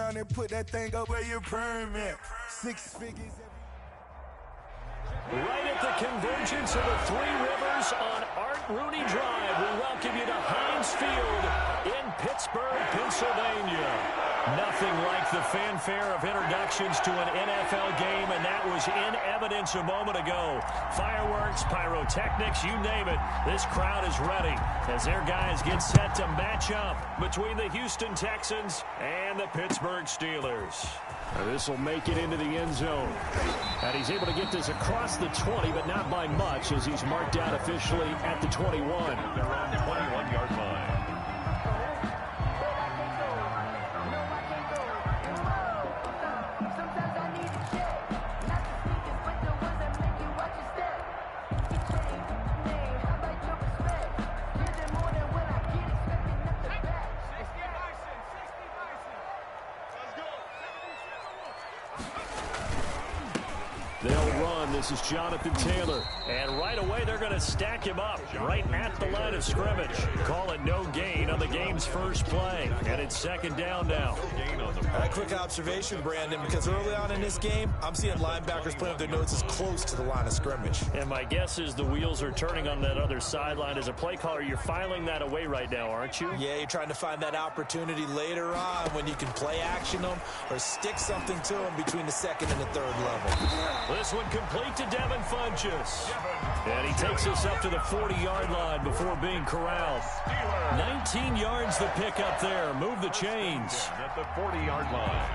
around and put that thing up where your permit. 6 figures. Right at the convergence of the Three Rivers on Art Rooney Drive, we welcome you to Heinz Field in Pittsburgh, Pennsylvania. Nothing like the fanfare of introductions to an NFL game, and that was in evidence a moment ago. Fireworks, pyrotechnics, you name it. This crowd is ready as their guys get set to match up between the Houston Texans and the Pittsburgh Steelers. This will make it into the end zone. And he's able to get this across the 20, but not by much, as he's marked out officially at the 21. They're on the 21-yard line. They'll run. This is Jonathan Taylor. And right away, they're going to stack him up right at the line of scrimmage. Call it no gain on the game's first play. And it's second down now. A quick observation, Brandon, because early on in this game, I'm seeing linebackers putting up their noses close to the line of scrimmage. And my guess is the wheels are turning on that other sideline. As a play caller, you're filing that away right now, aren't you? Yeah, you're trying to find that opportunity later on when you can play action them or stick something to them between the second and the third level. This one complete to Devin Funchess. And he takes us up to the 40-yard line before being corralled. 19 yards the pick up there. Move the chains. At the 40-yard line.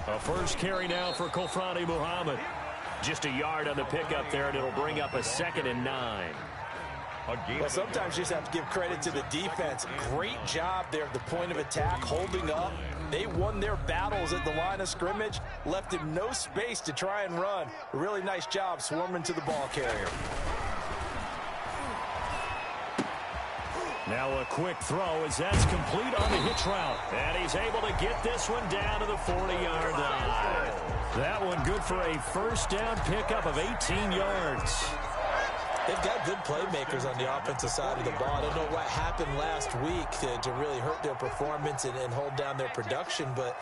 A first carry now for Kofrani Muhammad. Just a yard on the pickup there, and it'll bring up a 2nd and 9. Well, sometimes you just have to give credit to the defense. Great job there at the point of attack, holding up. They won their battles at the line of scrimmage, left him no space to try and run. A really nice job swarming to the ball carrier. Now a quick throw as that's complete on the hitch route. And he's able to get this one down to the 40-yard line. That one good for a first down pickup of 18 yards. They've got good playmakers on the offensive side of the ball. I don't know what happened last week to really hurt their performance and hold down their production, but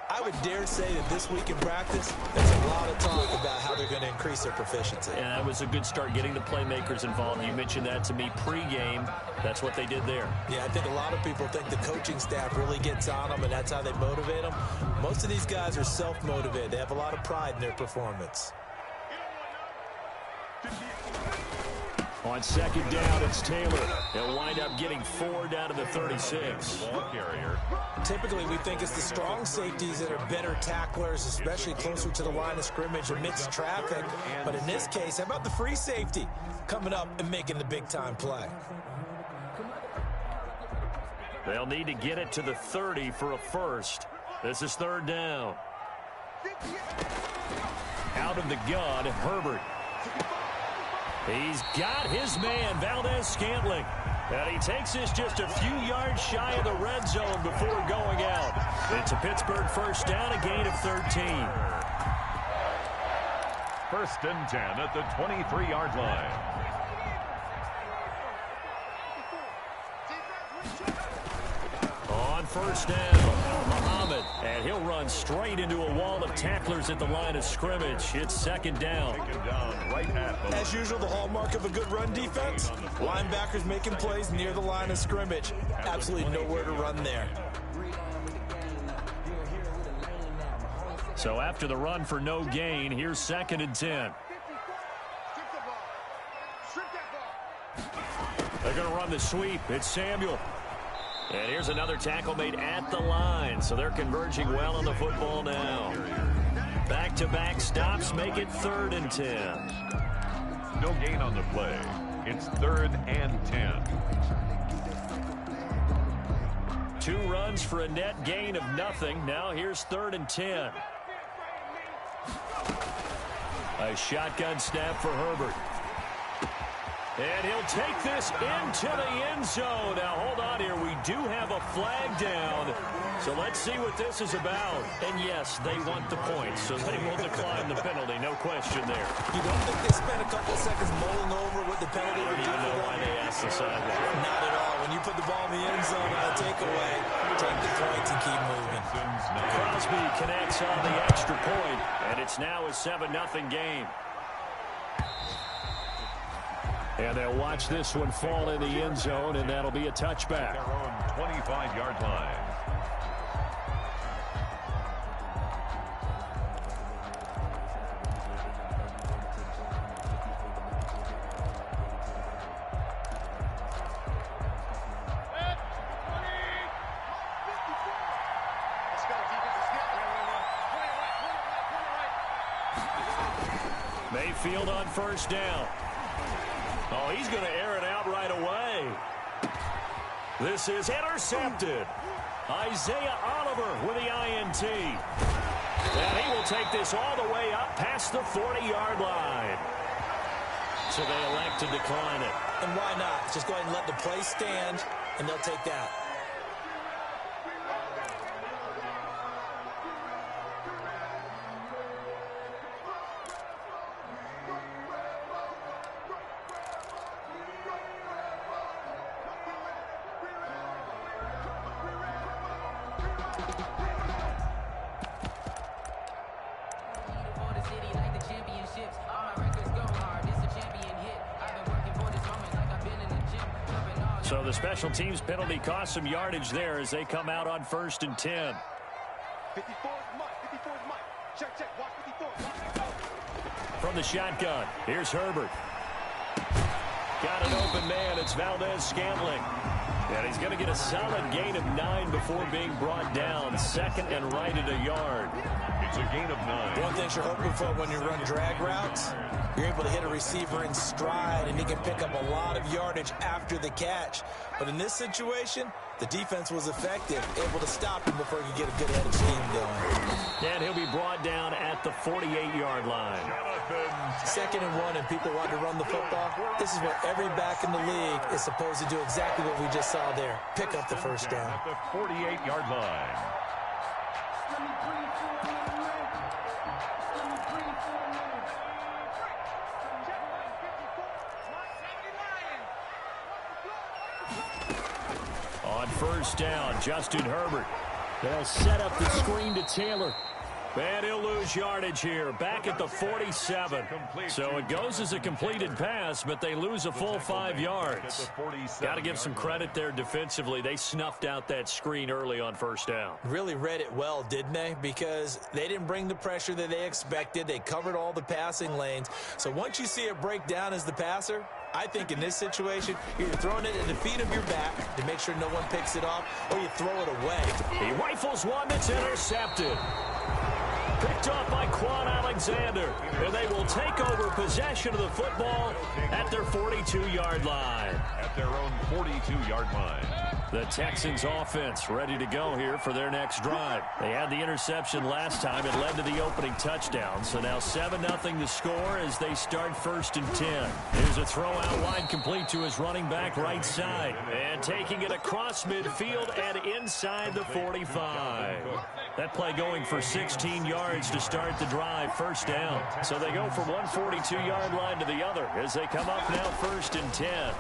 I would dare say that this week in practice, there's a lot of talk about how they're going to increase their proficiency. And that was a good start getting the playmakers involved. You mentioned that to me pregame. That's what they did there. Yeah, I think a lot of people think the coaching staff really gets on them, and that's how they motivate them. Most of these guys are self-motivated. They have a lot of pride in their performance. On second down, it's Taylor. He'll wind up getting 4 down to the 36. Ball carrier. Typically, we think it's the strong safeties that are better tacklers, especially closer to the line of scrimmage amidst traffic. But in this case, how about the free safety coming up and making the big-time play? They'll need to get it to the 30 for a first. This is 3rd down. Out of the gun, Herbert. He's got his man, Valdez-Scantling. And he takes this just a few yards shy of the red zone before going out. It's a Pittsburgh first down, a gain of 13. 1st and 10 at the 23-yard line. On first down, Muhammad. And he'll run straight into a wall of tacklers at the line of scrimmage. It's 2nd down. As usual, the hallmark of a good run defense, linebackers making plays near the line of scrimmage. Absolutely nowhere to run there. So after the run for no gain, here's 2nd and 10. They're going to run the sweep. It's Samuel. And here's another tackle made at the line. So they're converging well on the football now. Back-to-back stops make it 3rd and 10. No gain on the play. It's 3rd and 10. 2 runs for a net gain of nothing. Now here's 3rd and 10. A shotgun snap for Herbert. And he'll take this into the end zone. Now, hold on here. We do have a flag down. So let's see what this is about. And, yes, they want the points, so they will decline the penalty. No question there. You don't think they spent a couple of seconds mulling over what the penalty would do? I don't even know why they asked the sideline. Not at all. When you put the ball in the end zone on a takeaway, take the points and keep moving. Crosby connects on the extra point, and it's now a 7-0 game. And they'll watch this one fall in the end zone, and that'll be a touchback. Their own 25-yard line. Mayfield on first down. Oh, he's going to air it out right away. This is intercepted. Isaiah Oliver with the INT. And he will take this all the way up past the 40-yard line. So they elect to decline it. And why not? Just go ahead and let the play stand, and they'll take that. So the special teams penalty cost some yardage there as they come out on 1st and 10. 54 is Mike. 54 is Mike. Check, check. Watch 54. From the shotgun, here's Herbert. Got an open man. It's Valdez-Scantling. And he's going to get a solid gain of 9 before being brought down. Second and right at a yard. It's a gain of 9. One thing you're hoping for when you run drag routes, you're able to hit a receiver in stride, and he can pick up a lot of yardage after the catch. But in this situation, the defense was effective, able to stop him before he could get a good head of steam going. And he'll be brought down at the 48-yard line. 2nd and 1, and people want to run the football. This is what every back in the league is supposed to do, exactly what we just saw there. Pick up the first down. At the 48-yard line. On first down, Justin Herbert. They'll set up the screen to Taylor. And he'll lose yardage here, back at the 47. So it goes as a completed pass, but they lose a full 5 yards. Got to give some credit there defensively. They snuffed out that screen early on first down. Really read it well, didn't they? Because they didn't bring the pressure that they expected. They covered all the passing lanes. So once you see it break down as the passer, I think in this situation, you're throwing it at the feet of your back to make sure no one picks it off, or you throw it away. He rifles one that's intercepted. Picked off by Quan Alexander. And they will take over possession of the football at their 42-yard line. At their own 42-yard line. The Texans offense ready to go here for their next drive. They had the interception last time. It led to the opening touchdown. So now 7-0 the score as they start 1st and 10. Here's a throw out wide complete to his running back right side. And taking it across midfield and inside the 45. That play going for 16 yards to start the drive, first down. So they go from one 42-yard line to the other as they come up now 1st and 10.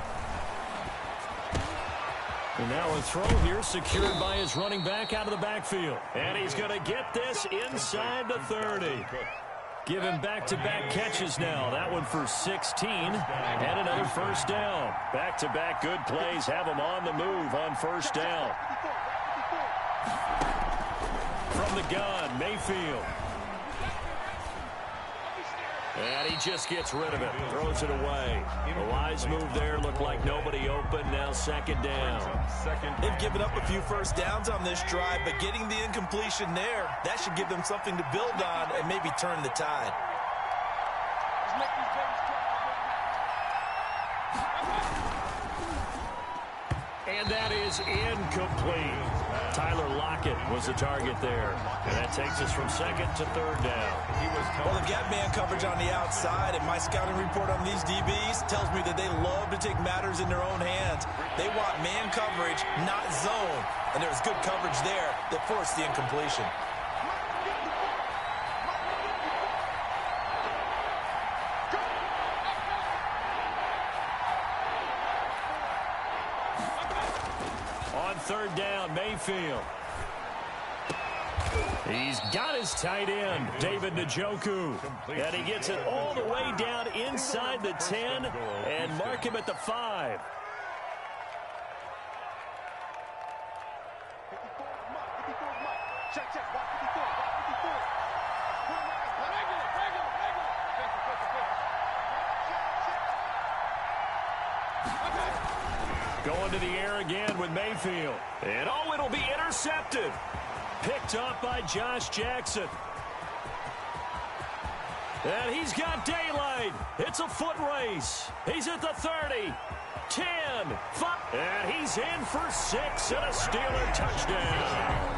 And now a throw here secured by his running back out of the backfield. And he's going to get this inside the 30. Give him back-to-back catches now. That one for 16 and another first down. Back-to-back good plays have him on the move on first down. From the gun, Mayfield. And he just gets rid of it, throws it away. A wise move there, looked like nobody open, now 2nd down. They've given up a few first downs on this drive, but getting the incompletion there, that should give them something to build on and maybe turn the tide. And that is incomplete. Tyler Lockett was the target there. And that takes us from second to third down. Well, they've got man coverage on the outside, and my scouting report on these DBs tells me that they love to take matters in their own hands. They want man coverage, not zone. And there was good coverage there that forced the incompletion. Third down, Mayfield. He's got his tight end, David Njoku. And he gets it all the way down inside the 10 and mark him at the 5. Check, check. Watch 54. Watch 54. Going to the air again with Mayfield. And oh, it'll be intercepted. Picked up by Josh Jackson. And he's got daylight. It's a foot race. He's at the 30, 10, 5. And he's in for 6 and a Steeler touchdown.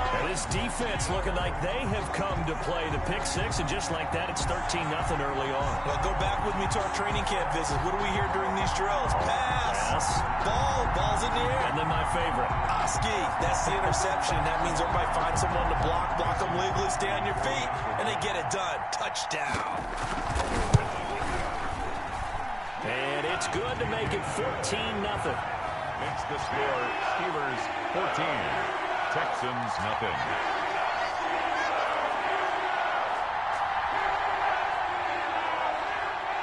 And this defense looking like they have come to play the pick 6, and just like that, it's 13-0 early on. Well, go back with me to our training camp visits. What do we hear during these drills? Pass. Ball's in the air. And then my favorite. Oski, that's the interception. That means everybody find someone to block them legally, stay on your feet, and they get it done. Touchdown. And it's good to make it 14-0. It's the score. Steelers 14, Texans nothing.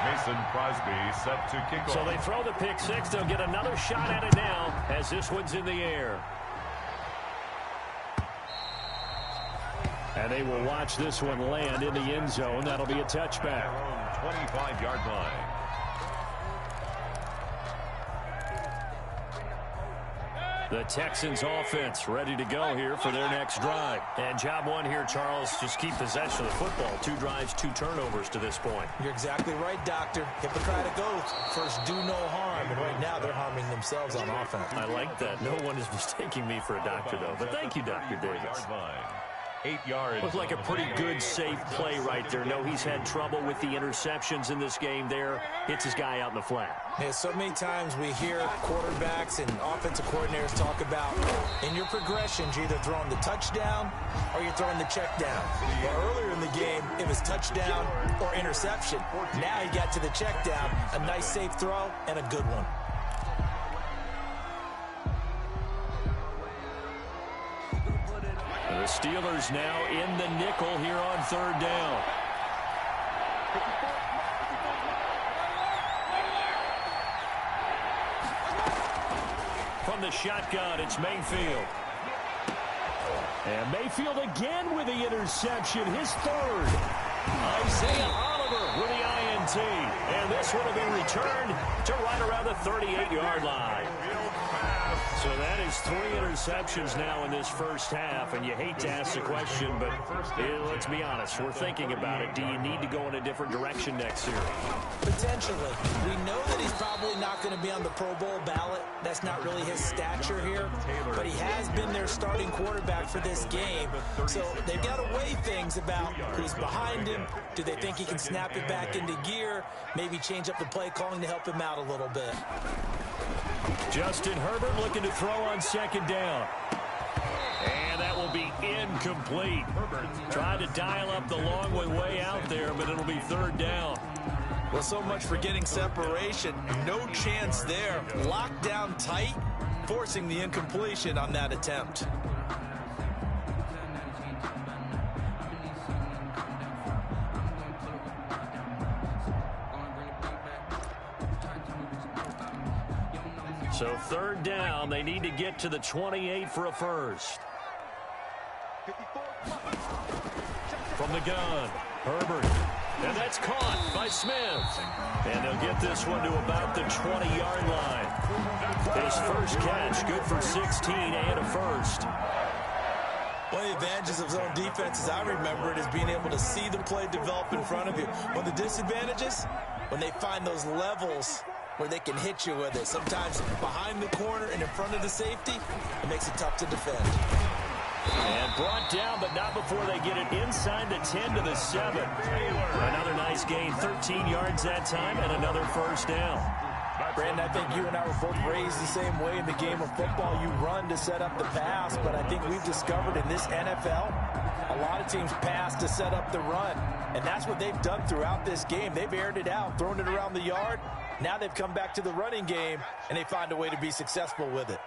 Mason Crosby set to kick off. So they throw the pick 6. They'll get another shot at it now as this one's in the air. And they will watch this one land in the end zone. That'll be a touchback. 25-yard line. The Texans offense ready to go here for their next drive. And job one here, Charles, just keep possession of the football. 2 drives, 2 turnovers to this point. You're exactly right, Doctor. Hippocratic oath. First, do no harm. And right now, they're harming themselves on offense. I like that. No one is mistaking me for a doctor, though. But thank you, Dr. Davis. 8 yards. Looked like a pretty good, safe play right there. No, he's had trouble with the interceptions in this game there. Hits his guy out in the flat. Yeah, so many times we hear quarterbacks and offensive coordinators talk about in your progressions, you're either throwing the touchdown or you're throwing the check down. Well, earlier in the game, it was touchdown or interception. Now he got to the check down, a nice safe throw, and a good one. The Steelers now in the nickel here on third down. From the shotgun, it's Mayfield. And Mayfield again with the interception, his third. Isaiah Oliver with the INT. And this one will be returned to right around the 38-yard line. So that is 3 interceptions now in this first half, and you hate to ask the question, but let's be honest, we're thinking about it. Do you need to go in a different direction next year? Potentially. We know that he's probably not going to be on the Pro Bowl ballot. That's not really his stature here, but he has been their starting quarterback for this game. So they've got to weigh things about who's behind him. Do they think he can snap it back into gear? Maybe change up the play calling to help him out a little bit. Justin Herbert looking to throw on second down. And that will be incomplete. Tried to dial up the long way out there, but it'll be third down. Well, so much for getting separation. No chance there. Locked down tight, forcing the incompletion on that attempt. So third down, they need to get to the 28 for a first. From the gun, Herbert. And that's caught by Smith. And they'll get this one to about the 20-yard line. His first catch, good for 16 and a first. One of the advantages of zone defense, as I remember it, is being able to see the play develop in front of you. One of the disadvantages, when they find those levels where they can hit you with it. Sometimes behind the corner and in front of the safety, it makes it tough to defend. And brought down, but not before they get it inside the 10 to the 7. Another nice gain, 13 yards that time, and another first down. Brandon, I think you and I were both raised the same way in the game of football. You run to set up the pass, but I think we've discovered in this NFL, a lot of teams pass to set up the run, and that's what they've done throughout this game. They've aired it out, thrown it around the yard. Now they've come back to the running game, and they find a way to be successful with it.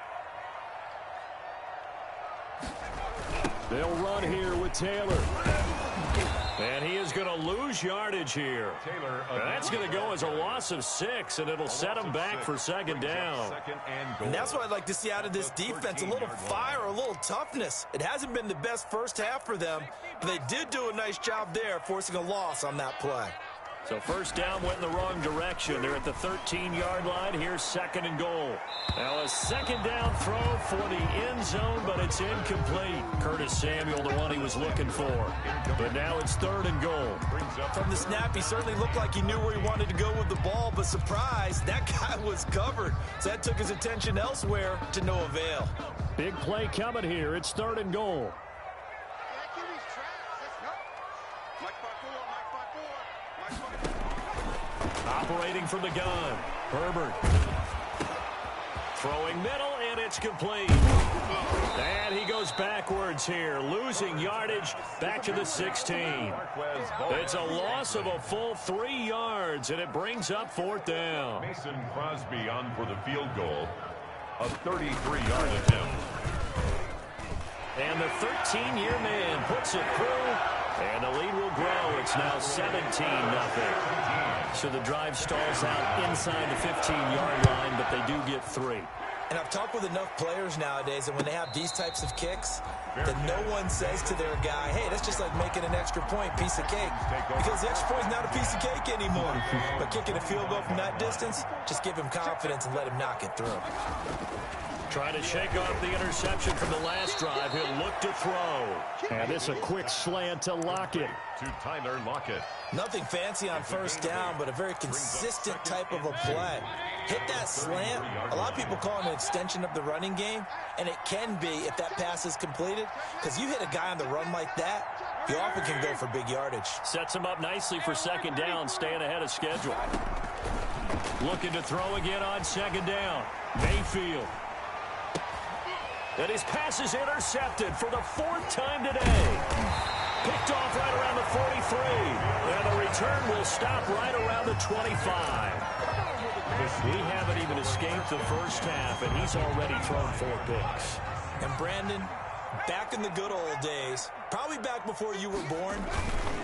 They'll run here with Taylor. And he is going to lose yardage here. That's going to go as a loss of 6, and it'll set him back for second down. And that's what I'd like to see out of this defense, a little fire, a little toughness. It hasn't been the best first half for them, but they did do a nice job there, forcing a loss on that play. So first down went in the wrong direction. They're at the 13-yard line. Here's second and goal. Now a second down throw for the end zone, but it's incomplete. Curtis Samuel, the one he was looking for. But now it's third and goal. From the snap, he certainly looked like he knew where he wanted to go with the ball, but surprise, that guy was covered. So that took his attention elsewhere to no avail. Big play coming here. It's third and goal. Operating from the gun, Herbert. Throwing middle, and it's complete. And he goes backwards here, losing yardage back to the 16. It's a loss of a full 3 yards, and it brings up fourth down. Mason Crosby on for the field goal. A 33-yard attempt. And the 13-year man puts it through, and the lead will grow. It's now 17-0. So the drive stalls out inside the 15-yard line, but they do get 3. And I've talked with enough players nowadays, and when they have these types of kicks, then no one says to their guy, hey, that's just like making an extra point, piece of cake. Because the extra point is not a piece of cake anymore. But kicking a field goal from that distance, just give him confidence and let him knock it through. Trying to shake off the interception from the last drive. He'll look to throw. And this a quick slant to Lockett. To Tyler Lockett. Nothing fancy on first down, but a very consistent type of a play. Hit that slant. A lot of people call it an extension of the running game, and it can be if that pass is completed, because you hit a guy on the run like that, you often can go for big yardage. Sets him up nicely for second down, staying ahead of schedule. Looking to throw again on second down. Mayfield. And his pass is intercepted for the 4th time today. Picked off right around the 43. And the return will stop right around the 25. We haven't even escaped the first half, and he's already thrown 4 picks. And Brandon, back in the good old days, probably back before you were born,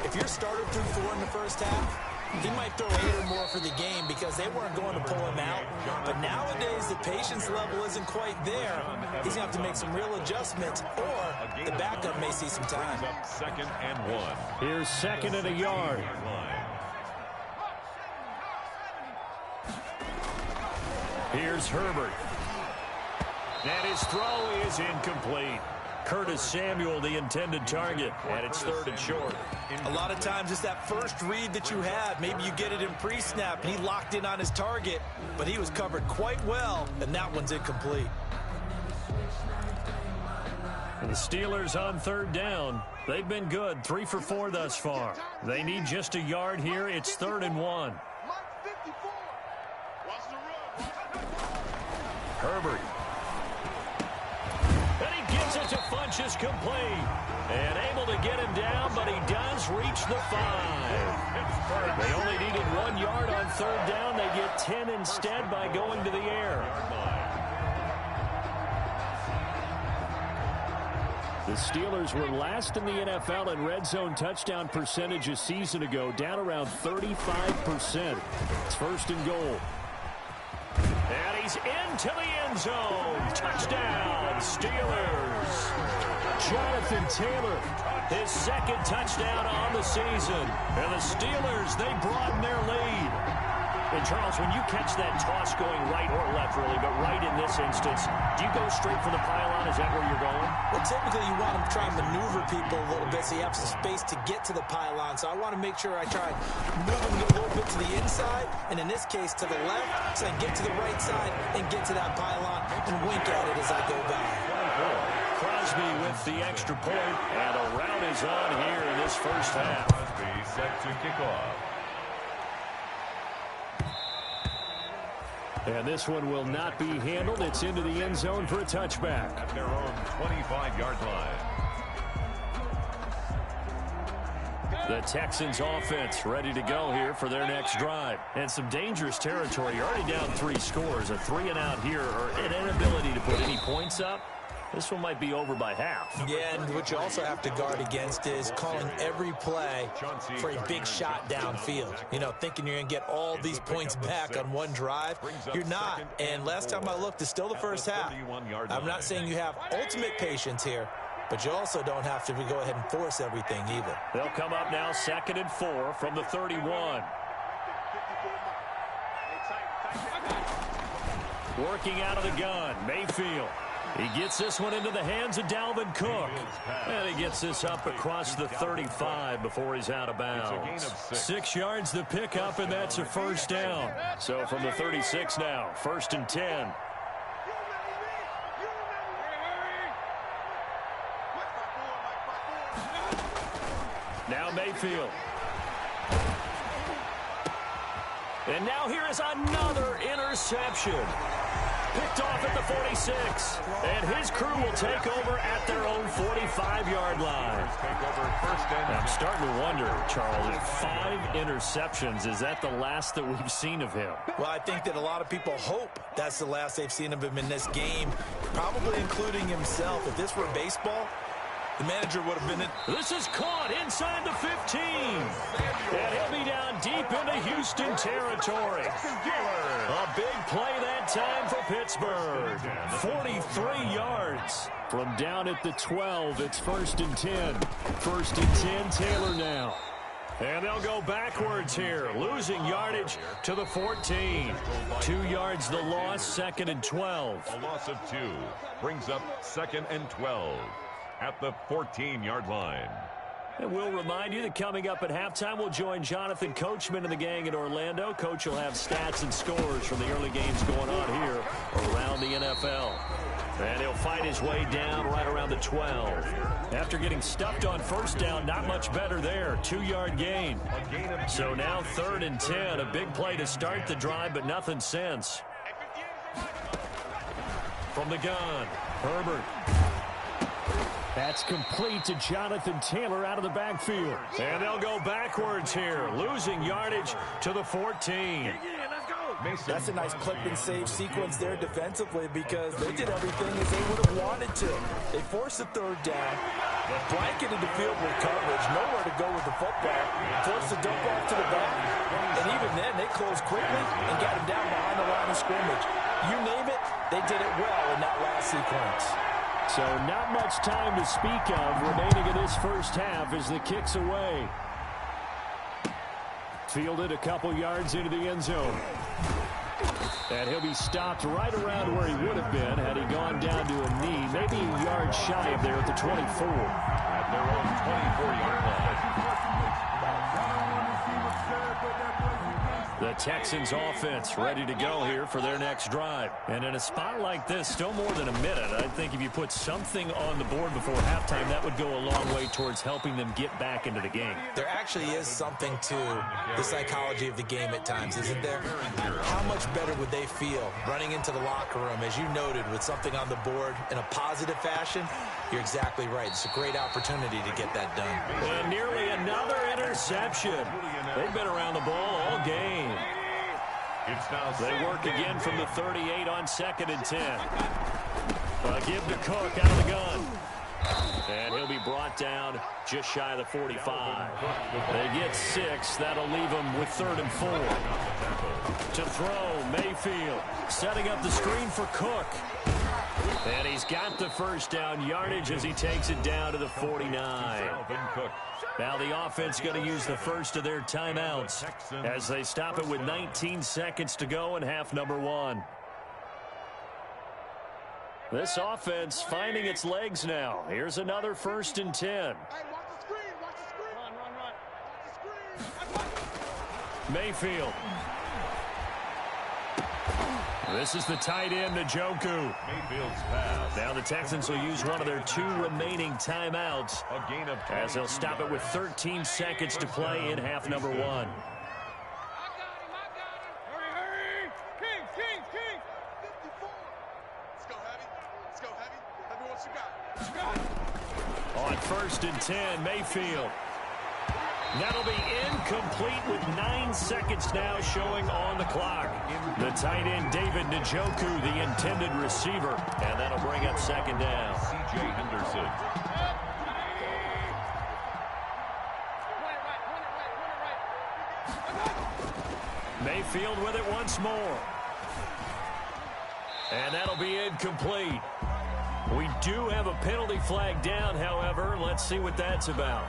if your starter threw 4 in the first half, he might throw 8 or more for the game because they weren't going to pull him out. But nowadays, the patience level isn't quite there. He's going to have to make some real adjustments, or the backup may see some time. Second and 1. Here's second and a yard. Here's Herbert. And his throw is incomplete. Curtis Samuel, the intended target, and it's third and short. A lot of times it's that first read that you have. Maybe you get it in pre-snap, and he locked in on his target, but he was covered quite well, and that one's incomplete. And the Steelers on third down. They've been good, 3 for 4 thus far. They need just a yard here. It's third and 1. Herbert. And he gives it to Funchess complete. And able to get him down, but he does reach the 5. They only needed 1 yard on third down. They get 10 instead by going to the air. The Steelers were last in the NFL in red zone touchdown percentage a season ago, down around 35%. It's first and goal. And he's into the end zone. Touchdown, Steelers. Jonathan Taylor, his second touchdown on the season. And the Steelers, they broaden their lead. And, Charles, when you catch that toss going right or left, really, but right in this instance, do you go straight for the pylon? Is that where you're going? Well, typically you want to try and maneuver people a little bit so you have some space to get to the pylon. So I want to make sure I try and move them a little bit to the inside, and in this case to the left, so I can get to the right side and get to that pylon and wink at it as I go by. Crosby with the extra point, and a rout is on here in this first half. Crosby set to kick off. And this one will not be handled. It's into the end zone for a touchback. At their own 25-yard line. The Texans offense ready to go here for their next drive. And some dangerous territory. You're already down 3 scores. A 3-and-out here, or an inability to put any points up. This one might be over by half. Yeah, and what you also have to guard against is calling every play for a big shot downfield. You know, thinking you're going to get all these points back on one drive. You're not. And last time I looked, it's still the first half. I'm not saying you have ultimate patience here, but you also don't have to go ahead and force everything either. They'll come up now 2nd and 4 from the 31. Working out of the gun, Mayfield. He gets this one into the hands of Dalvin Cook. And he gets this up across the 35 before he's out of bounds. 6 yards the pickup, and that's a first down. So from the 36 now, 1st and 10. Now Mayfield. And now here is another interception. Picked off at the 46. And his crew will take over at their own 45-yard line. I'm starting to wonder, Charles, if 5 interceptions, is that the last that we've seen of him? Well, I think that a lot of people hope that's the last they've seen of him in this game, probably including himself. If this were baseball, the manager would have been in. This is caught inside the 15. And he'll be down deep into Houston territory. A big play that time for Pittsburgh. 43 yards from down at the 12. It's 1st and 10. 1st and 10, Taylor now. And they'll go backwards here, losing yardage to the 14. 2 yards the loss, 2nd and 12. A loss of 2 brings up 2nd and 12. At the 14-yard line. And we'll remind you that coming up at halftime, we'll join Jonathan Coachman and the gang in Orlando. Coach will have stats and scores from the early games going on here around the NFL. And he'll fight his way down right around the 12. After getting stuffed on first down, not much better there. 2-yard gain. So now 3rd and 10. A big play to start the drive, but nothing since. From the gun, Herbert. That's complete to Jonathan Taylor out of the backfield. And they'll go backwards here, losing yardage to the 14. That's a nice clip and save sequence there defensively because they did everything as they would have wanted to. They forced the 3rd down, blanketed the field with coverage, nowhere to go with the football, forced the dump off to the back, and even then they closed quickly and got him down behind the line of scrimmage. You name it, they did it well in that last sequence. So not much time to speak of remaining in this first half as the kick's away. Fielded a couple yards into the end zone. And he'll be stopped right around where he would have been had he gone down to a knee, maybe a yard shy of there at the 24. At their own 24-yard line. The Texans offense ready to go here for their next drive. And in a spot like this, still more than a minute, I think if you put something on the board before halftime, that would go a long way towards helping them get back into the game. There actually is something to the psychology of the game at times, isn't there? How much better would they feel running into the locker room, as you noted, with something on the board in a positive fashion? You're exactly right. It's a great opportunity to get that done. And nearly another interception. They've been around the ball all game. They work again from the 38 on 2nd and 10. Give to Cook out of the gun. And he'll be brought down just shy of the 45. They get 6. That'll leave them with 3rd and 4. To throw, Mayfield setting up the screen for Cook. And he's got the first down yardage as he takes it down to the 49. Now the offense going to use the first of their timeouts as they stop it with 19 seconds to go in half number 1. This offense finding its legs now. Here's another 1st and 10. Hey, watch the screen. Watch the screen. Run. Watch the screen. Mayfield. This is the tight end, Njoku. Mayfield's pass. Now the Texans will use one of their 2 remaining timeouts A gain of as they'll stop it with 13 seconds to play in half number 1. I got him. Hurry. King. 54. Let's go, Heavy. Heavy, what you got? On 1st and 10, Mayfield. That'll be incomplete with 9 seconds now showing on the clock. The tight end, David Njoku, the intended receiver. And that'll bring up 2nd down. C.J. Henderson. Mayfield with it once more. And that'll be incomplete. We do have a penalty flag down, however. Let's see what that's about.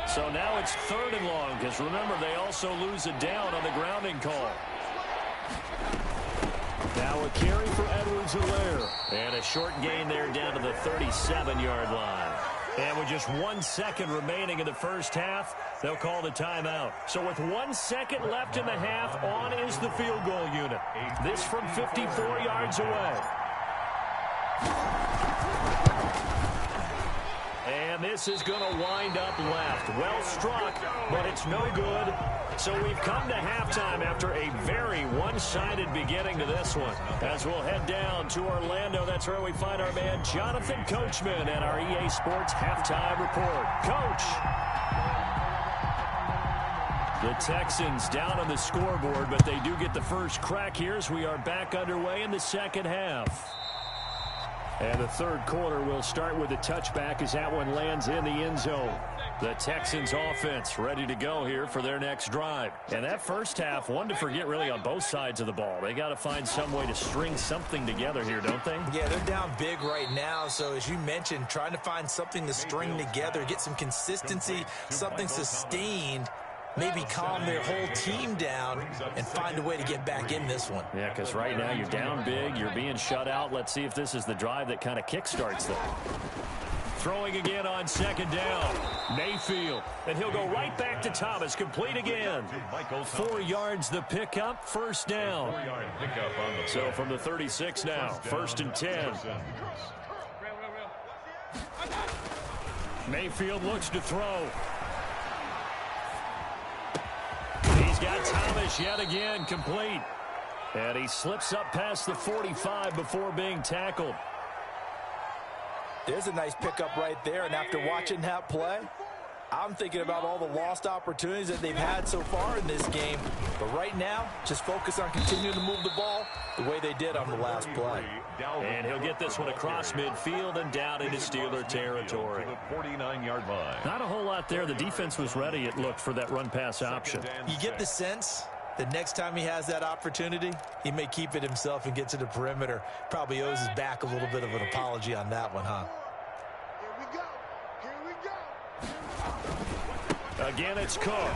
So now it's 3rd and long, because remember, they also lose a down on the grounding call. Now a carry for Edwards-Helaire. And a short gain there down to the 37-yard line. And with just 1 second remaining in the first half, they'll call the timeout. So with 1 second left in the half, on is the field goal unit. This from 54 yards away. And this is going to wind up left. Well struck, but it's no good. So we've come to halftime after a very one-sided beginning to this one. As we'll head down to Orlando, that's where we find our man Jonathan Coachman at our EA Sports Halftime Report. Coach! The Texans down on the scoreboard, but they do get the first crack here as we are back underway in the second half. And the 3rd quarter will start with a touchback as that one lands in the end zone. The Texans offense ready to go here for their next drive. And that first half, one to forget really on both sides of the ball. They got to find some way to string something together here, don't they? Yeah, they're down big right now. So as you mentioned, trying to find something to string together, get some consistency, something sustained, maybe calm their whole team down and find a way to get back in this one. Yeah, because right now you're down big, you're being shut out. Let's see if this is the drive that kind of kickstarts them. Throwing again on 2nd down. Mayfield. And he'll go right back to Thomas. Complete again. 4 yards the pickup. 1st down. So from the 36 now. 1st and 10. Mayfield looks to throw. He's got Thomas yet again, complete. And he slips up past the 45 before being tackled. There's a nice pickup right there, and after watching that play, I'm thinking about all the lost opportunities that they've had so far in this game. But right now, just focus on continuing to move the ball the way they did on the last play. And he'll get this one across midfield and down into Steeler territory. 49-yard line. Not a whole lot there. The defense was ready, it looked, for that run-pass option. You get the sense that next time he has that opportunity, he may keep it himself and get to the perimeter. Probably owes his back a little bit of an apology on that one, huh? Here we go. Again, it's Cook.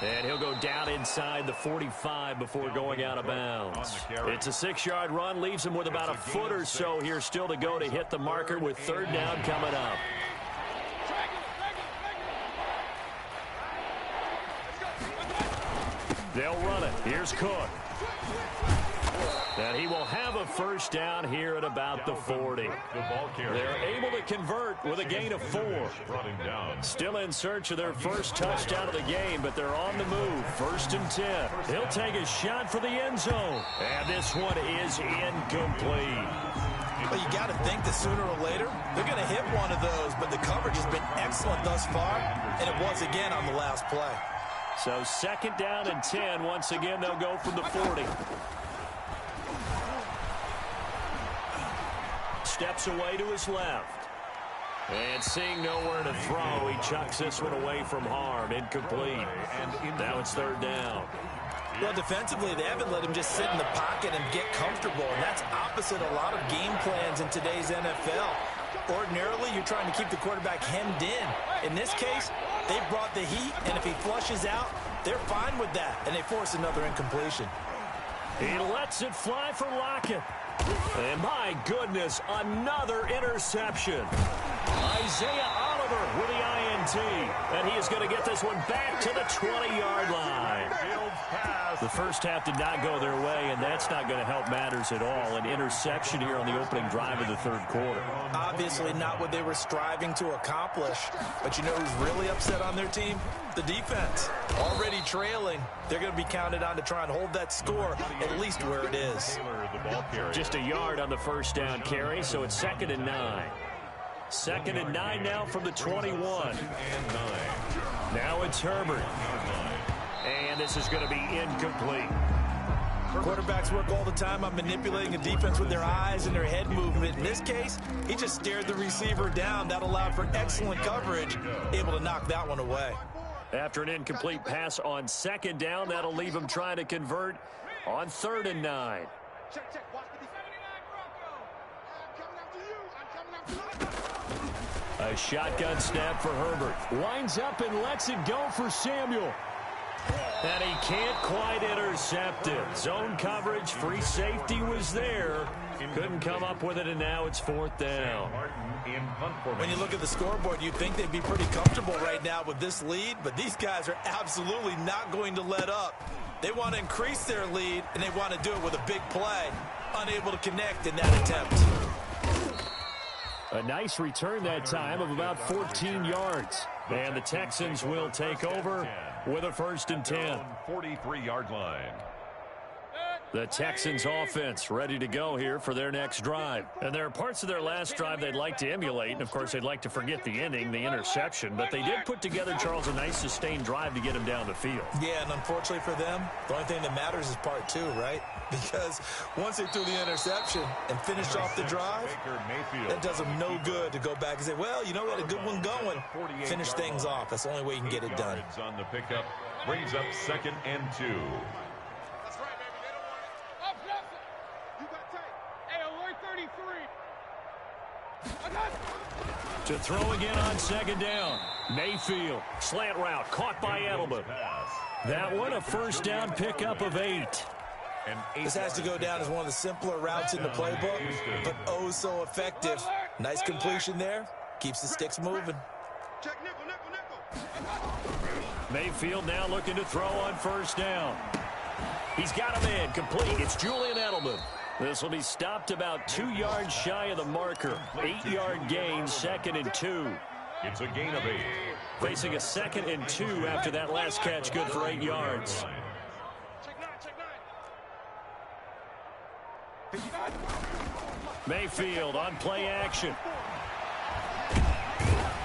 And he'll go down inside the 45 before going out of bounds. It's a 6-yard run, leaves him with about a foot or so here still to go to hit the marker with 3rd down coming up. They'll run it. Here's Cook. And he will have a 1st down here at about the 40. They're able to convert with a gain of 4. Still in search of their first touchdown of the game, but they're on the move. 1st and 10. He'll take a shot for the end zone. And this one is incomplete. Well, you got to think that sooner or later, they're going to hit one of those, but the coverage has been excellent thus far, and it was again on the last play. So 2nd down and 10. Once again, they'll go from the 40. Steps away to his left. And seeing nowhere to throw, he chucks this one away from harm. Incomplete. And now it's third down. Well, defensively, they haven't let him just sit in the pocket and get comfortable, and that's opposite a lot of game plans in today's NFL. Ordinarily, you're trying to keep the quarterback hemmed in. In this case, they brought the heat, and if he flushes out, they're fine with that, and they force another incompletion. He lets it fly for Lockett. And my goodness, another interception. Isaiah Oliver with the INT. And he is going to get this one back to the 20-yard line. The first half did not go their way, and that's not going to help matters at all. An interception here on the opening drive of the third quarter. Obviously not what they were striving to accomplish. But you know who's really upset on their team? The defense. Already trailing. They're going to be counted on to try and hold that score at least where it is. Just a yard on the first down carry, so it's 2nd and 9. 2nd and 9 now from the 21. Now it's Herbert. And this is going to be incomplete. Quarterbacks work all the time on manipulating a defense with their eyes and their head movement. In this case, he just stared the receiver down. That allowed for excellent coverage, able to knock that one away. After an incomplete pass on 2nd down, that'll leave him trying to convert on 3rd and 9. Check. Watch the 79 Bronco. I'm coming after you. A shotgun snap for Herbert. Winds up and lets it go for Samuel. And he can't quite intercept it. Zone coverage, free safety was there. Couldn't come up with it, and now it's 4th down. When you look at the scoreboard, you'd think they'd be pretty comfortable right now with this lead, but these guys are absolutely not going to let up. They want to increase their lead, and they want to do it with a big play. Unable to connect in that attempt. A nice return that time of about 14 yards. And the Texans will take over with a 1st and 10. 43-yard line. The Texans offense ready to go here for their next drive. And there are parts of their last drive they'd like to emulate. And, of course, they'd like to forget the ending, the interception. But they did put together, Charles, a nice sustained drive to get him down the field. Yeah, and unfortunately for them, the only thing that matters is part 2, right? Because once they threw the interception and finished off the drive, that does them no good to go back and say, well, you know, we had a good one going. Finish things off. That's the only way you can get it done. On the pickup brings up 2nd and 2. That's right, baby. They don't want it. Up, left. You got tape. Hey, alert 33. I got it. To throw again on 2nd down. Mayfield, slant route, caught by Edelman. That one, a 1st down pickup of 8. This has to go down as one of the simpler routes in the playbook, but oh so effective. Nice completion there. Keeps the sticks moving. Check nickel. Mayfield now looking to throw on 1st down. He's got him in, complete. It's Julian Edelman. This will be stopped about 2 yards shy of the marker. 8-yard gain, 2nd and 2. It's a gain of 8. Facing a 2nd and 2 after that last catch, good for 8 yards. Mayfield on play action.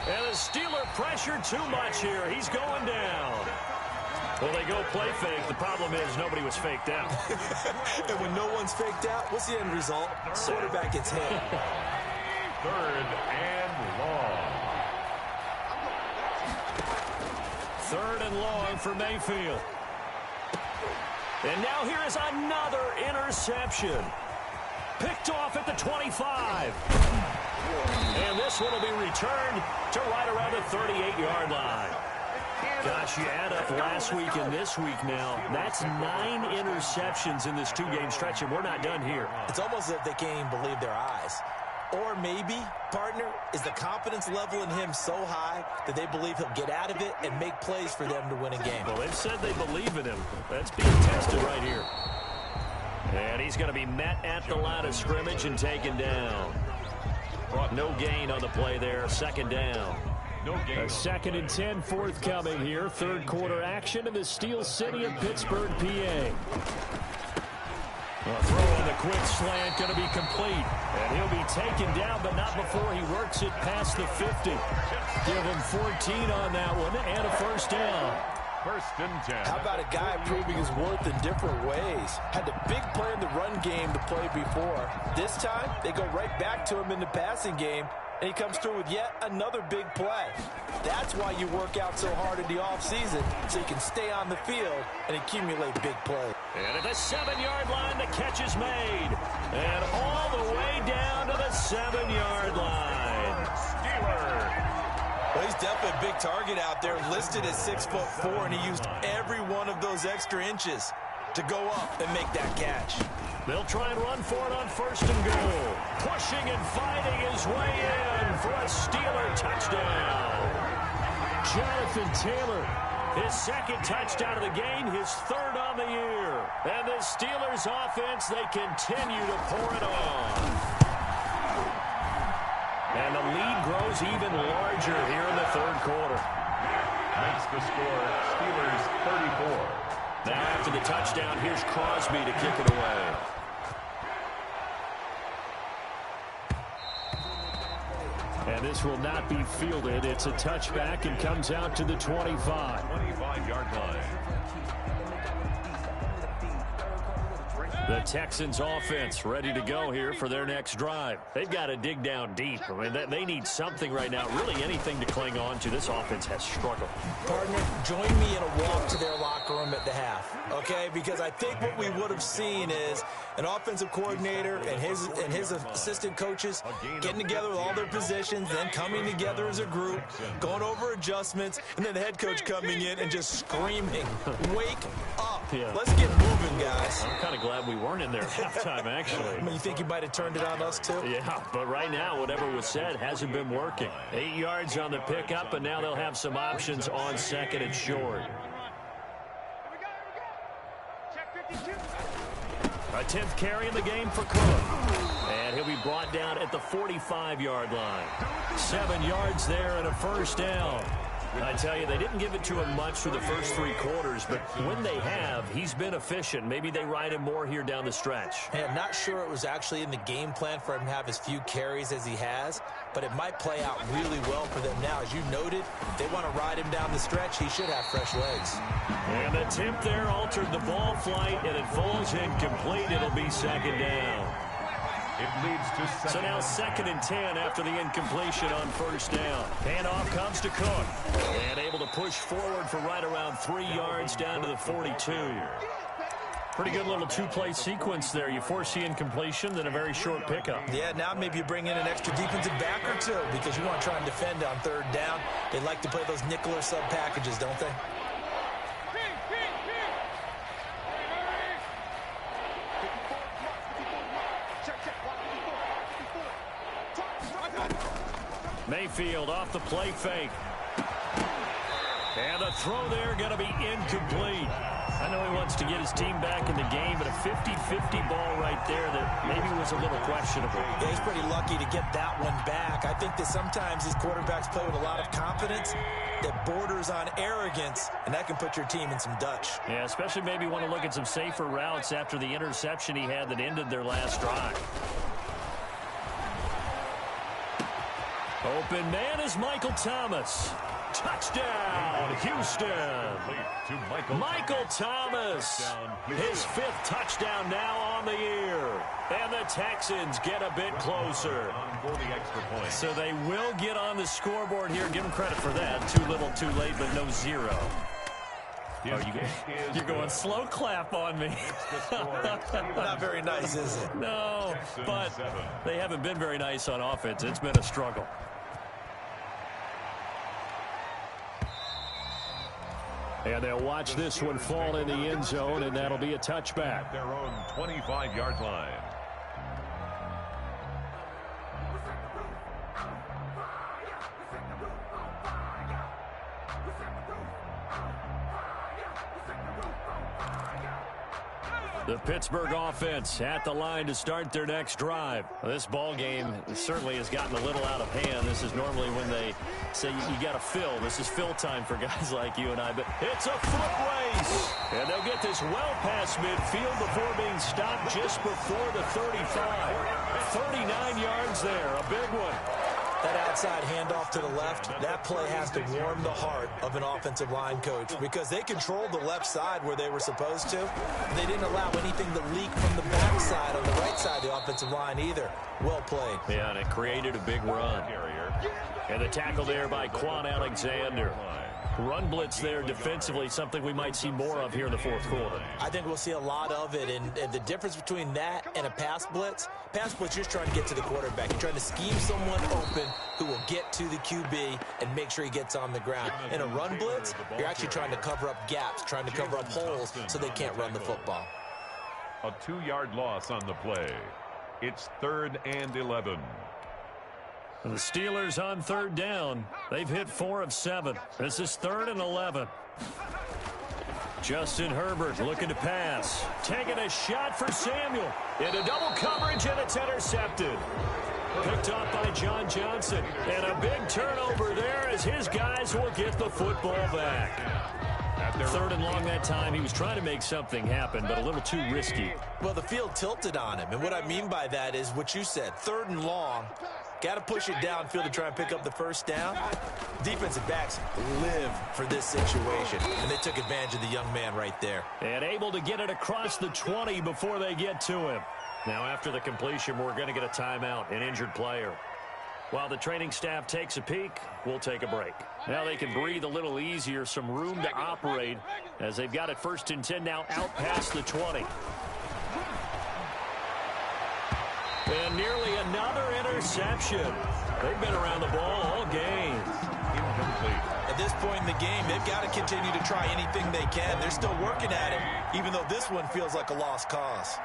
And the Steeler pressure too much here. He's going down. Well, they go play fake. The problem is nobody was faked out. And when no one's faked out, what's the end result? Quarterback gets hit. 3rd and long. 3rd and long for Mayfield. And now here is another interception. Picked off at the 25. And this one will be returned to right around the 38-yard line. Gosh, you add up last week and this week now. That's 9 interceptions in this 2-game stretch, and we're not done here. It's almost as if they can't even believe their eyes. Or maybe, partner, is the confidence level in him so high that they believe he'll get out of it and make plays for them to win a game. Well, they've said they believe in him. That's being tested right here. And he's going to be met at the line of scrimmage and taken down. No gain on the play there. 2nd down. A 2nd and 10 forthcoming here. 3rd quarter action in the Steel City of Pittsburgh, PA. A throw on the quick slant going to be complete. And he'll be taken down, but not before he works it past the 50. Give him 14 on that one and a 1st down. 1st and 10. How about a guy proving his worth in different ways? Had the big play in the run game to play before. This time, they go right back to him in the passing game. and he comes through with yet another big play. That's why you work out so hard in the offseason, so you can stay on the field and accumulate big plays. And at the 7-yard line, the catch is made. And all the way down to the 7-yard line. Steeler. Well, he's definitely a big target out there, listed at 6'4", and he used every one of those extra inches to go up and make that catch. They'll try and run for it on 1st and goal. Pushing and fighting his way in for a Steeler touchdown. Jonathan Taylor, his 2nd touchdown of the game, his 3rd on the year. And the Steelers offense, they continue to pour it on. And the lead grows even larger here in the 3rd quarter. Makes the score Steelers 34. Now after the touchdown, here's Crosby to kick it away. And this will not be fielded. It's a touchback and comes out to the 25. 25-yard line. The Texans offense ready to go here for their next drive. They've got to dig down deep. I mean, they need something right now, really anything to cling on to. This offense has struggled. Partner, join me in a walk to their locker room at the half, okay? Because I think what we would have seen is an offensive coordinator and his assistant coaches getting together with all their positions, then coming together as a group, going over adjustments, and then the head coach coming in and just screaming, wake up. Yeah. Let's get moving, guys. I'm kind of glad we weren't in there at halftime, actually. I mean, you think you might have turned it on us, too? Yeah, but right now, whatever was said hasn't been working. 8 yards on the pickup, and now they'll have some options on 2nd and short. A 10th carry in the game for Cook. And he'll be brought down at the 45-yard line. 7 yards there and a 1st down. I tell you, they didn't give it to him much through the first 3 quarters, but when they have, he's been efficient. Maybe they ride him more here down the stretch. Hey, I'm not sure it was actually in the game plan for him to have as few carries as he has, but it might play out really well for them now. As you noted, if they want to ride him down the stretch, he should have fresh legs. And the tip there altered the ball flight, and it falls incomplete. It'll be 2nd down. It leads to So now 2nd and 10 after the incompletion on 1st down. Handoff comes to Cook. And able to push forward for right around 3 yards down to the 42. Pretty good little 2-play sequence there. You force the incompletion, then a very short pickup. Yeah, now maybe you bring in an extra defensive back or 2 because you want to try and defend on 3rd down. They like to play those nickel or sub packages, don't they? Mayfield off the play fake. And the throw there going to be incomplete. I know he wants to get his team back in the game, but a 50-50 ball right there that maybe was a little questionable. Yeah, he's pretty lucky to get that one back. I think that sometimes these quarterbacks play with a lot of confidence that borders on arrogance, and that can put your team in some Dutch. Yeah, especially maybe want to look at some safer routes after the interception he had that ended their last drive. Open man is Michael Thomas. Touchdown, Houston. Michael Thomas, his 5th touchdown now on the year. And the Texans get a bit closer. So they will get on the scoreboard here. Give them credit for that. Too little, too late, but no 0. Oh, you're going slow clap on me. Not very nice, is it? No, but they haven't been very nice on offense. It's been a struggle. And they'll watch this one fall in the end zone, and that'll be a touchback. Their own 25-yard line. The Pittsburgh offense at the line to start their next drive. This ball game certainly has gotten a little out of hand. This is normally when they say you got to fill. This is fill time for guys like you and I. But it's a foot race. And they'll get this well past midfield before being stopped just before the 35. 39 yards there, a big one. That outside handoff to the left, that play has to warm the heart of an offensive line coach because they controlled the left side where they were supposed to. They didn't allow anything to leak from the backside on the right side of the offensive line either. Well played. Yeah, and it created a big run. And the tackle there by Quan Alexander. Run blitz there defensively, something we might see more of here in the fourth quarter. I think we'll see a lot of it, and the difference between that and a pass blitz, you're just trying to get to the quarterback. You're trying to scheme someone open who will get to the QB and make sure he gets on the ground. In a run blitz, you're actually trying to cover up gaps, trying to cover up holes so they can't run the football. A 2-yard loss on the play. It's 3rd and 11. The Steelers on 3rd down. They've hit 4 of 7. This is 3rd and 11. Justin Herbert looking to pass. Taking a shot for Samuel. Into double coverage, and it's intercepted. Picked off by John Johnson. And a big turnover there as his guys will get the football back. 3rd and long that time. He was trying to make something happen, but a little too risky. Well, the field tilted on him, and what I mean by that is what you said. 3rd and long. Got to push it downfield to try and pick up the first down. Defensive backs live for this situation, and they took advantage of the young man right there. And able to get it across the 20 before they get to him. Now, after the completion, we're going to get a timeout, an injured player. While the training staff takes a peek, we'll take a break. Now they can breathe a little easier, some room to operate as they've got it 1st and 10 now out past the 20. And nearly another interception. They've been around the ball all game. Incomplete. At this point in the game, they've got to continue to try anything they can. They're still working at it, even though this one feels like a lost cause.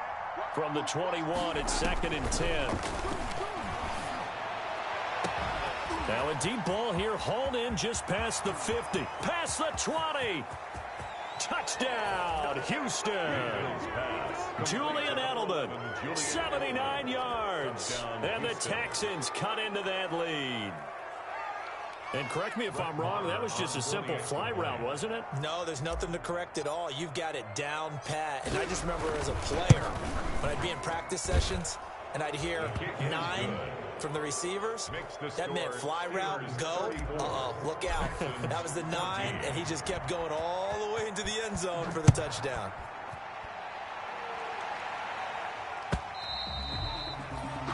From the 21, it's 2nd and 10. Now a deep ball here, hauled in just past the 50. Past the 20. Touchdown, Houston. Julian Edelman, 79 yards. And the Texans cut into that lead. And correct me if I'm wrong, that was just a simple fly route, wasn't it? No, there's nothing to correct at all. You've got it down pat. And I just remember as a player, when I'd be in practice sessions, and I'd hear 9 from the receivers, that meant fly route, go, look out. That was the 9, and he just kept going all the way into the end zone for the touchdown.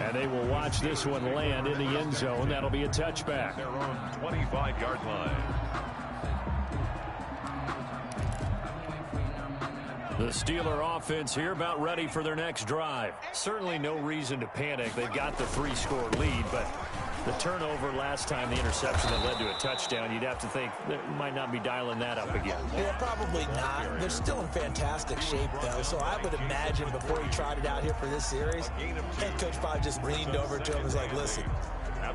And they will watch this one land in the end zone. That'll be a touchback. Their own 25-yard line. The Steeler offense here about ready for their next drive. Certainly no reason to panic. They've got the 3-score lead, but the turnover last time, the interception that led to a touchdown, you'd have to think they might not be dialing that up again. Yeah, probably not. They're still in fantastic shape, though, so I would imagine before he tried it out here for this series, head coach probably just leaned over to him and was like, listen,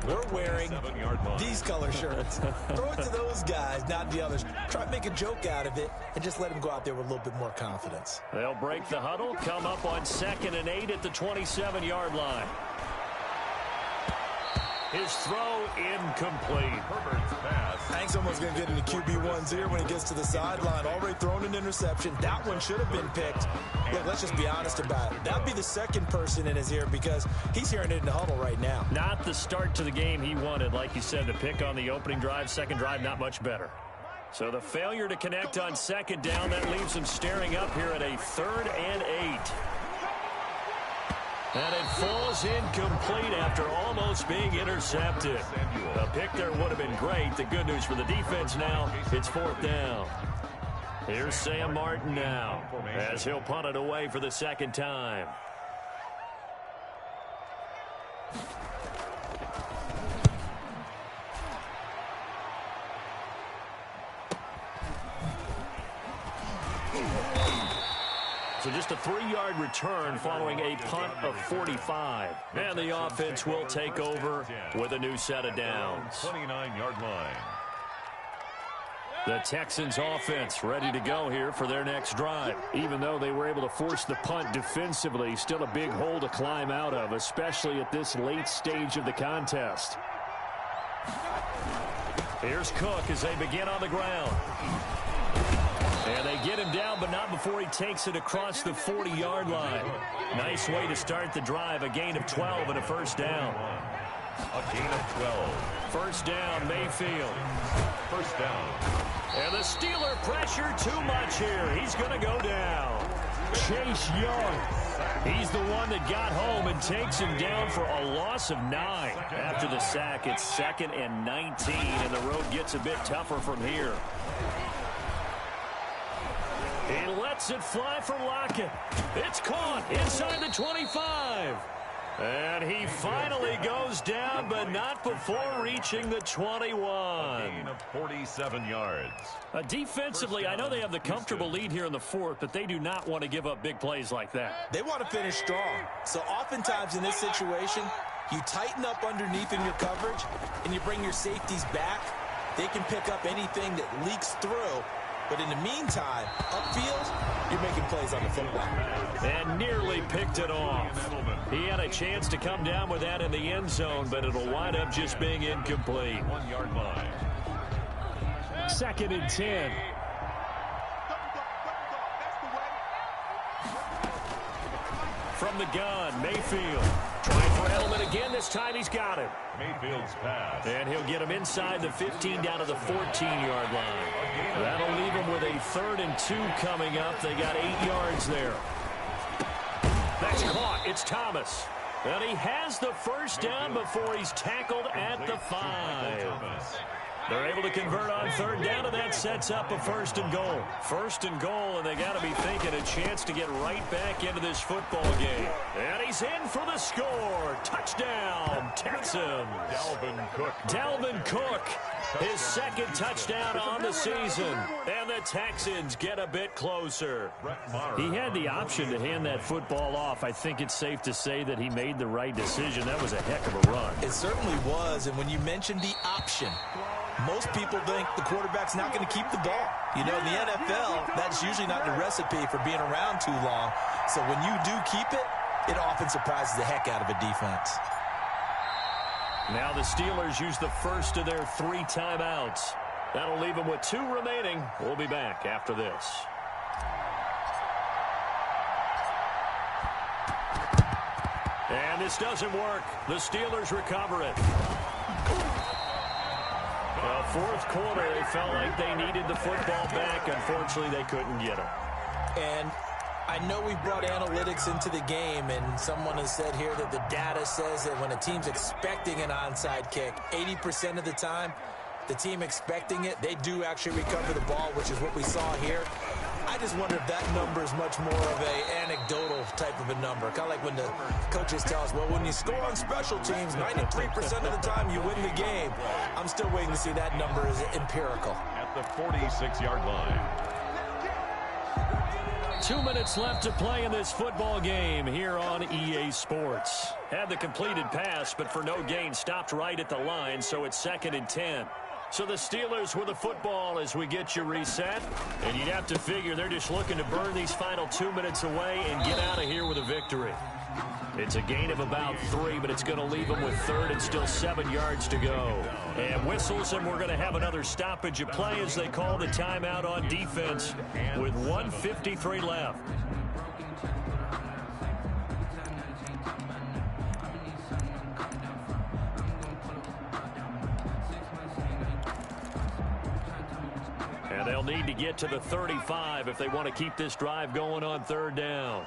we're wearing these color shirts. Throw it to those guys, not the others. Try to make a joke out of it and just let them go out there with a little bit more confidence. They'll break the huddle, come up on 2nd and 8 at the 27-yard line. His throw incomplete. Herbert's pass. Hank's almost going to get into QB1s here when he gets to the sideline. Already thrown an interception. That one should have been picked. Look, let's just be honest about it. That would be the second person in his ear because he's hearing it in the huddle right now. Not the start to the game he wanted, like you said, to pick on the opening drive. Second drive, not much better. So the failure to connect on 2nd down, that leaves him staring up here at a 3rd and 8. And it falls incomplete after almost being intercepted. A pick there would have been great. The good news for the defense now, it's 4th down. Here's Sam Martin now as he'll punt it away for the 2nd time. So just a 3-yard return following a punt of 45. And the offense will take over with a new set of downs. 29-yard line. The Texans offense ready to go here for their next drive. Even though they were able to force the punt defensively, still a big hole to climb out of, especially at this late stage of the contest. Here's Cook as they begin on the ground. And they get him down, but not before he takes it across the 40-yard line. Nice way to start the drive, a gain of 12 and a 1st down. A gain of 12. First down, Mayfield. First down. And the Steeler pressure too much here. He's going to go down. Chase Young. He's the one that got home and takes him down for a loss of 9. After the sack, it's 2nd and 19, and the road gets a bit tougher from here. He lets it fly for Lockett. It's caught inside the 25. And he finally goes down, but not before reaching the 21. A gain of 47 yards. Defensively, I know they have the comfortable lead here in the 4th, but they do not want to give up big plays like that. They want to finish strong. So oftentimes in this situation, you tighten up underneath in your coverage, and you bring your safeties back. They can pick up anything that leaks through. But in the meantime, upfield, you're making plays on the football. And nearly picked it off. He had a chance to come down with that in the end zone, but it'll wind up just being incomplete. 1 yard line. 2nd and 10. From the gun, Mayfield. Trying for Edelman again. This time he's got him. Mayfield's pass. And he'll get him inside the 15 down to the 14-yard line. That'll leave him with a 3rd and 2 coming up. They got 8 yards there. That's caught. It's Thomas. And he has the first down before he's tackled at the 5. They're able to convert on 3rd down, and that sets up a 1st and goal. 1st and goal, and they got to be thinking a chance to get right back into this football game. And he's in for the score. Touchdown, Texans. Dalvin Cook, his 2nd touchdown on the season. And the Texans get a bit closer. He had the option to hand that football off. I think it's safe to say that he made the right decision. That was a heck of a run. It certainly was, and when you mentioned the option, most people think the quarterback's not going to keep the ball. You know, in the NFL, that's usually not the recipe for being around too long. So when you do keep it, it often surprises the heck out of a defense. Now the Steelers use the first of their 3 timeouts. That'll leave them with 2 remaining. We'll be back after this. And this doesn't work. The Steelers recover it. 4th quarter, they felt like they needed the football back. Unfortunately, they couldn't get it. And I know we brought analytics into the game, and someone has said here that the data says that when a team's expecting an onside kick, 80% of the time, the team expecting it, they do actually recover the ball, which is what we saw here. I just wonder if that number is much more of a anecdotal type of a number. Kind of like when the coaches tell us, well, when you score on special teams, 93% of the time you win the game. I'm still waiting to see that number is empirical. At the 46-yard line. 2 minutes left to play in this football game here on EA Sports. Had the completed pass, but for no gain, stopped right at the line, so it's 2nd and 10. So the Steelers with the football as we get you reset. And you'd have to figure they're just looking to burn these final 2 minutes away and get out of here with a victory. It's a gain of about 3, but it's going to leave them with 3rd and still 7 yards to go. And whistles, and we're going to have another stoppage of play as they call the timeout on defense with 1:53 left. And they'll need to get to the 35 if they want to keep this drive going on 3rd down.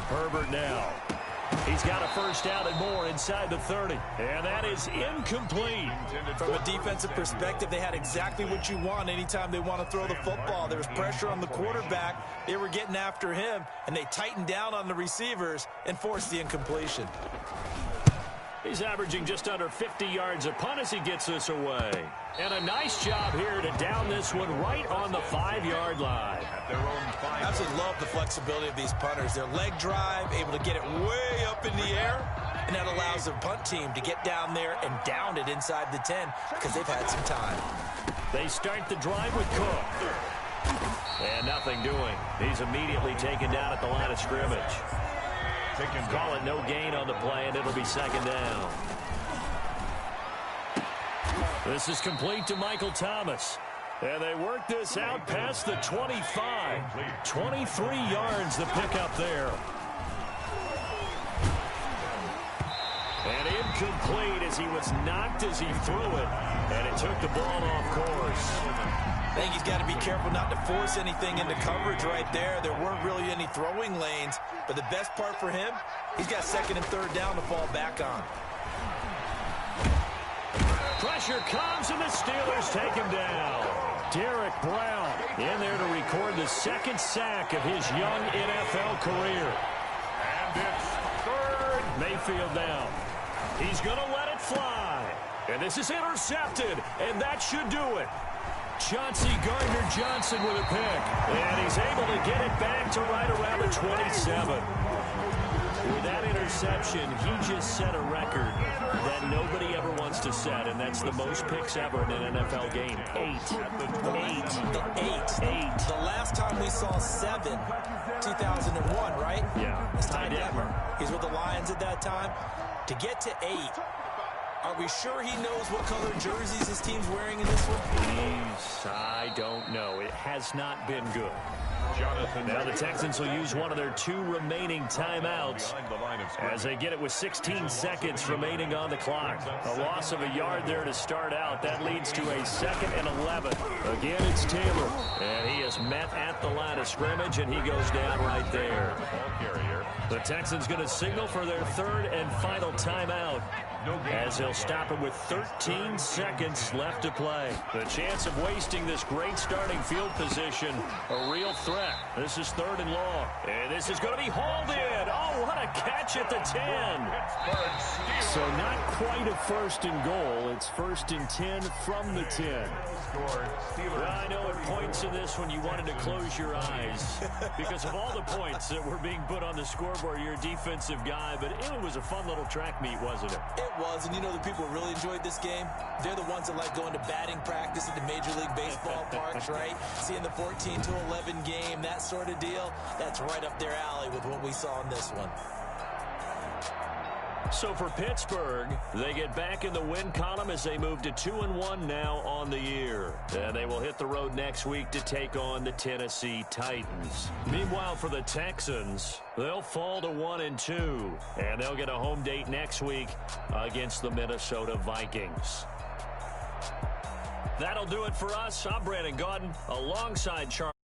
Herbert now. He's got a first down and more inside the 30. And that is incomplete. From a defensive perspective, they had exactly what you want anytime they want to throw the football. There was pressure on the quarterback. They were getting after him, and they tightened down on the receivers and forced the incompletion. He's averaging just under 50 yards a punt as he gets this away. And a nice job here to down this one right on the 5-yard line. At their own 5. Absolutely love the flexibility of these punters. Their leg drive, able to get it way up in the air, and that allows the punt team to get down there and down it inside the 10 because they've had some time. They start the drive with Cook. And nothing doing. He's immediately taken down at the line of scrimmage. Call it no gain on the play, and it'll be 2nd down. This is complete to Michael Thomas. And they work this out past the 25. 23 yards the pickup there. And incomplete as he was knocked as he threw it, and it took the ball off course. I think he's got to be careful not to force anything into coverage right there. There weren't really any throwing lanes, but the best part for him, he's got second and third down to fall back on. Pressure comes, and the Steelers take him down. Derek Brown in there to record the second sack of his young NFL career. And it's third. Mayfield down. He's going to let it fly. And this is intercepted, and that should do it. Chauncey Gardner-Johnson with a pick. And he's able to get it back to right around the 27. With that interception, he just set a record that nobody ever wants to set, and that's the most picks ever in an NFL game. 8. The last time we saw 7, 2001, right? Yeah. It's Ty Detmer. He's with the Lions at that time. To get to 8, are we sure he knows what color jerseys his team's wearing in this one? I don't know. It has not been good. Now the Texans will use one of their 2 remaining timeouts as they get it with 16 seconds remaining on the clock. A loss of a yard there to start out. That leads to a 2nd and 11. Again, it's Taylor. And he is met at the line of scrimmage, and he goes down right there. The Texans going to signal for their 3rd and final timeout, as they'll stop it with 13 seconds left to play. The chance of wasting this great starting field position, a real threat. This is 3rd and long. And this is going to be hauled in. Oh, what a catch at the 10. So not quite a 1st and goal. It's 1st and 10 from the 10. Well, I know at points in this one you wanted to close your eyes because of all the points that were being put on the scoreboard. You're a defensive guy, but it was a fun little track meet, wasn't it? It was, and you know the people who really enjoyed this game? They're the ones that like going to batting practice at the Major League Baseball parks, right? Seeing the 14-11 game, that sort of deal. That's right up their alley with what we saw in this one. So for Pittsburgh, they get back in the win column as they move to 2-1 now on the year. And they will hit the road next week to take on the Tennessee Titans. Meanwhile, for the Texans, they'll fall to 1-2. And they'll get a home date next week against the Minnesota Vikings. That'll do it for us. I'm Brandon Gaudin alongside Charles.